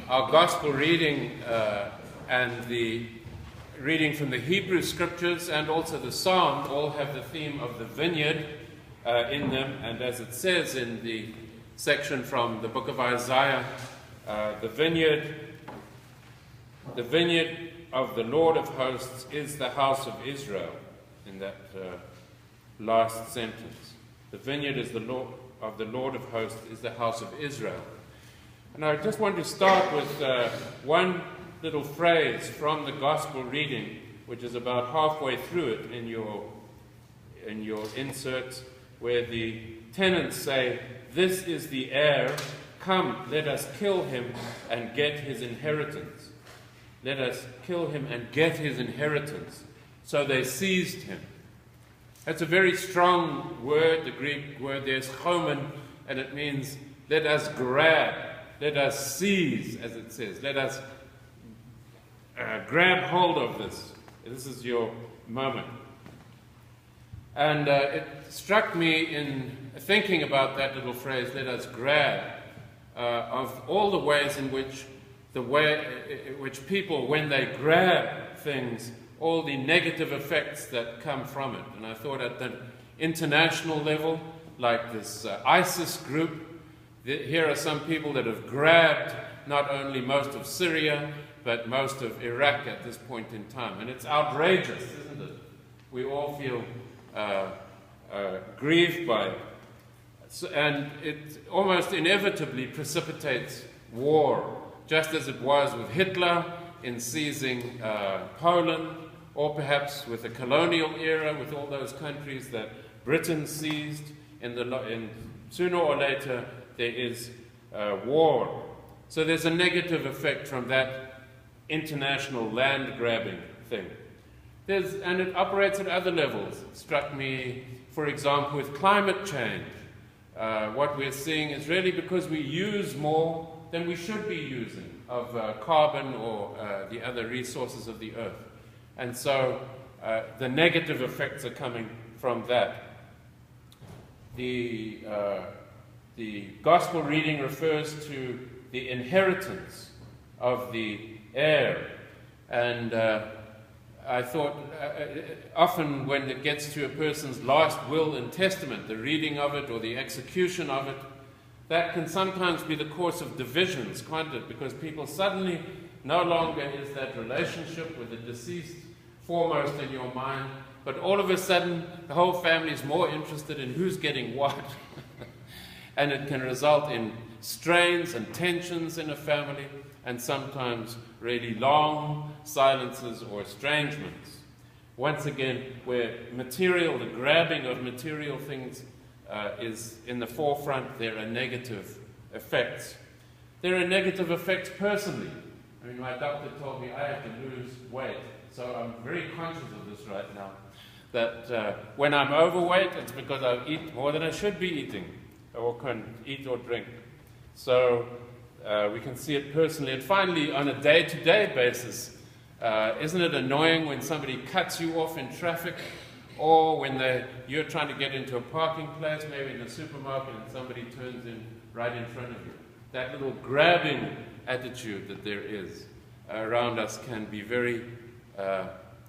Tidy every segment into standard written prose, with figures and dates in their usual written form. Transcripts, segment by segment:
Our gospel reading and the reading from the Hebrew scriptures and also the Psalm all have the theme of the vineyard in them. And as it says in the section from the book of Isaiah, the vineyard of the Lord of hosts is the house of Israel, in that last sentence. The vineyard is the Lord of the Lord of hosts is the house of Israel. And I just want to start with one little phrase from the gospel reading, which is about halfway through it in your inserts, where the tenants say, "This is the heir, come, let us kill him and get his inheritance." Let us kill him and get his inheritance. So they seized him. That's a very strong word. The Greek word there is chomen, and it means let us grab, let us seize, as it says. Let us grab hold of this. This is your moment. And it struck me in thinking about that little phrase, let us grab, of all the ways in which people, when they grab things, all the negative effects that come from it. And I thought at the international level, like this ISIS group, here are some people that have grabbed not only most of Syria, but most of Iraq at this point in time. And it's outrageous, isn't it? We all feel grieved by it. And it almost inevitably precipitates war, just as it was with Hitler in seizing Poland, or perhaps with the colonial era, with all those countries that Britain seized. Sooner or later, there is war. So there's a negative effect from that international land-grabbing thing. And it operates at other levels. It struck me, for example, with climate change. What we're seeing is really because we use more than we should be using of carbon or the other resources of the earth. And so the negative effects are coming from that. The gospel reading refers to the inheritance of the heir. And I thought often when it gets to a person's last will and testament, the reading of it or the execution of it, that can sometimes be the cause of divisions, can't it? Because people suddenly no longer is that relationship with the deceased foremost in your mind, but all of a sudden the whole family is more interested in who's getting what. And it can result in strains and tensions in a family, and sometimes really long silences or estrangements. Once again, where the grabbing of material things is in the forefront, there are negative effects. There are negative effects personally. I mean, my doctor told me I have to lose weight, so I'm very conscious of this right now, that when I'm overweight, it's because I eat more than I should be eating, or can eat or drink. So we can see it personally. And finally, on a day-to-day basis, isn't it annoying when somebody cuts you off in traffic, or when you're trying to get into a parking place, maybe in the supermarket, and somebody turns in right in front of you? That little grabbing attitude that there is around us can be very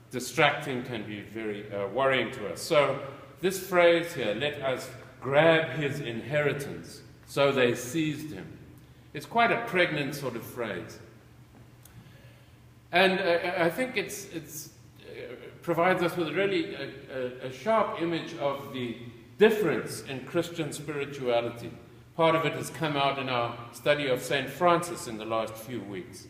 distracting, can be very worrying to us. So this phrase here, let us grab his inheritance, so they seized him. It's quite a pregnant sort of phrase. And I think it provides us with really a sharp image of the difference in Christian spirituality. Part of it has come out in our study of St. Francis in the last few weeks.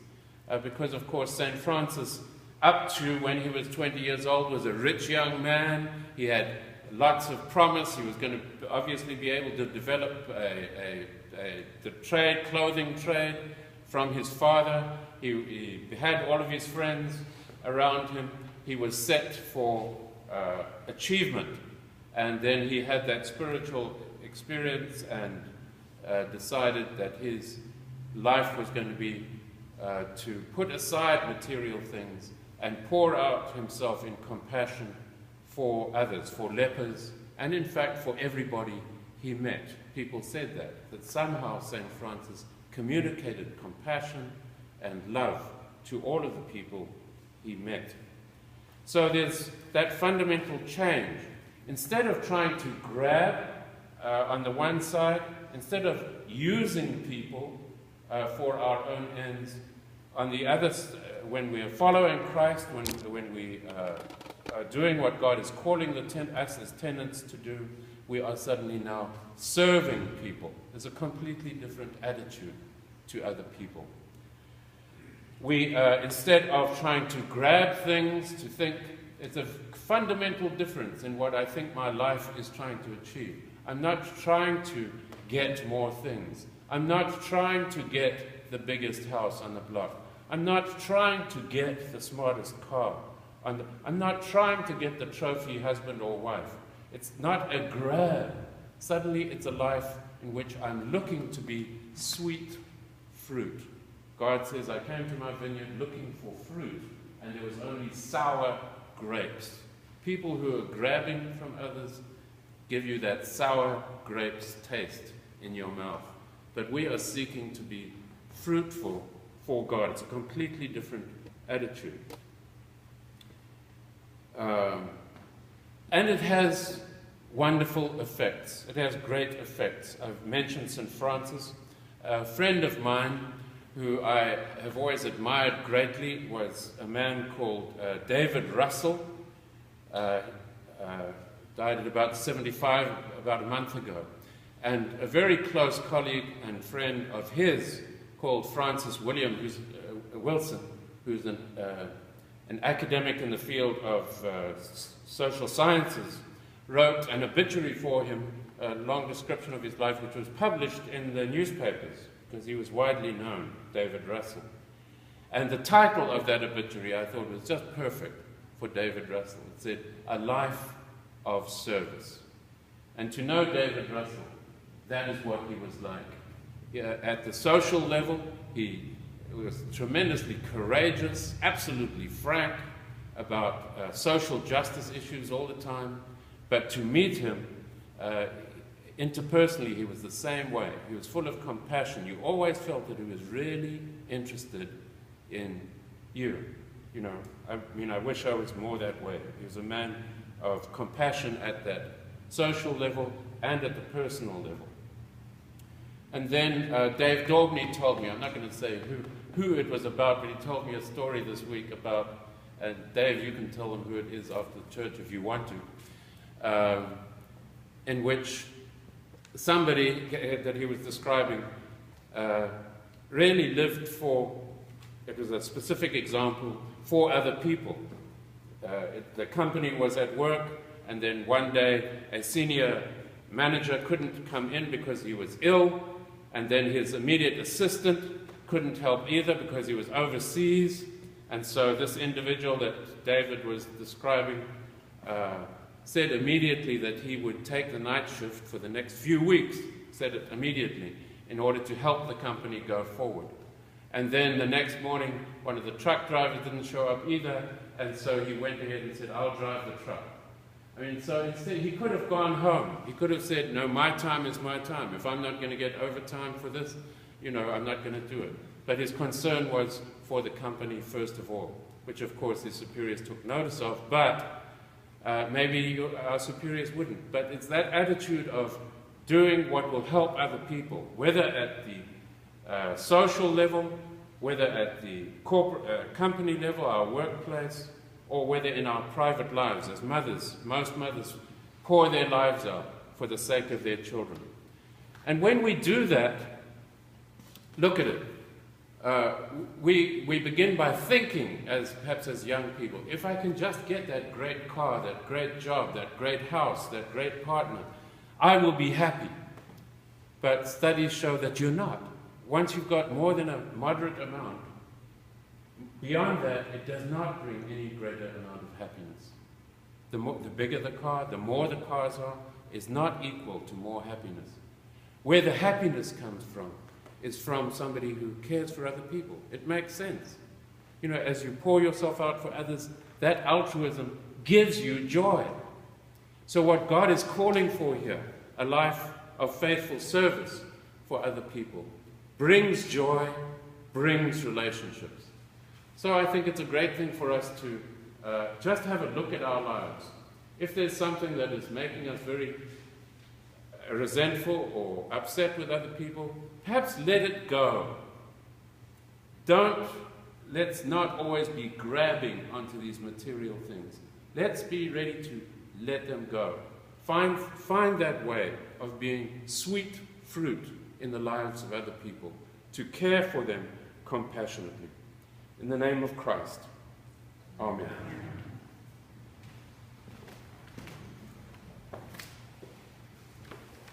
Because, of course, St. Francis, up to when he was 20 years old, was a rich young man. He had lots of promise. He was going to obviously be able to develop the clothing trade from his father. He had all of his friends around him. He was set for achievement. And then he had that spiritual experience and decided that his life was going to be to put aside material things and pour out himself in compassion for others, for lepers, and in fact for everybody he met. People said that somehow St. Francis communicated compassion and love to all of the people he met. So there's that fundamental change. Instead of trying to grab on the one side, instead of using people for our own ends, on the other, when we are following Christ, when we are doing what God is calling us as tenants to do, we are suddenly now serving people. There's a completely different attitude to other people. We, instead of trying to grab things, to think, it's a fundamental difference in what I think my life is trying to achieve. I'm not trying to get more things. I'm not trying to get the biggest house on the block. I'm not trying to get the smartest car. I'm not trying to get the trophy husband or wife. It's not a grab. Suddenly it's a life in which I'm looking to be sweet fruit. God says, I came to my vineyard looking for fruit, and there was only sour grapes. People who are grabbing from others give you that sour grapes taste in your mouth. But we are seeking to be fruitful for God. It's a completely different attitude. And it has wonderful effects. It has great effects. I've mentioned St. Francis. A friend of mine who I have always admired greatly was a man called David Russell. Died at about 75, about a month ago. And a very close colleague and friend of his called Francis Wilson, who's an academic in the field of social sciences, wrote an obituary for him, a long description of his life, which was published in the newspapers, because he was widely known, David Russell. And the title of that obituary, I thought, was just perfect for David Russell. It said, A Life of Service. And to know David Russell, that is what he was like. At the social level, he was tremendously courageous, absolutely frank about social justice issues all the time. But to meet him, interpersonally, he was the same way. He was full of compassion. You always felt that he was really interested in you. You know, I wish I was more that way. He was a man of compassion at that social level and at the personal level. And then Dave Daubney told me, I'm not going to say who it was about, but he told me a story this week about, and Dave, you can tell them who it is after the church if you want to, in which somebody that he was describing really lived for, it was a specific example, for other people. The company was at work, and then one day a senior manager couldn't come in because he was ill, and then his immediate assistant couldn't help either because he was overseas. And so this individual that David was describing said immediately that he would take the night shift for the next few weeks, said it immediately, in order to help the company go forward. And then the next morning, one of the truck drivers didn't show up either, and so he went ahead and said, I'll drive the truck. I mean, so instead, he could have gone home. He could have said, no, my time is my time. If I'm not going to get overtime for this, you know, I'm not going to do it. But his concern was for the company first of all, which of course his superiors took notice of, but maybe our superiors wouldn't. But it's that attitude of doing what will help other people, whether at the social level, whether at the corporate company level, our workplace, or whether in our private lives as mothers. Most mothers pour their lives out for the sake of their children. And when we do that, look at it. We begin by thinking, perhaps as young people, if I can just get that great car, that great job, that great house, that great partner, I will be happy. But studies show that you're not. Once you've got more than a moderate amount, beyond that, it does not bring any greater amount of happiness. The bigger the car, the more the cars are, is not equal to more happiness. Where the happiness comes from is from somebody who cares for other people. It makes sense. You know, as you pour yourself out for others, that altruism gives you joy. So what God is calling for here, a life of faithful service for other people, brings joy brings relationships. So I think it's a great thing for us to just have a look at our lives. If there's something that is making us very resentful or upset with other people, perhaps let it go. Let's not always be grabbing onto these material things. Let's be ready to let them go. Find that way of being sweet fruit in the lives of other people, to care for them compassionately. In the name of Christ, amen.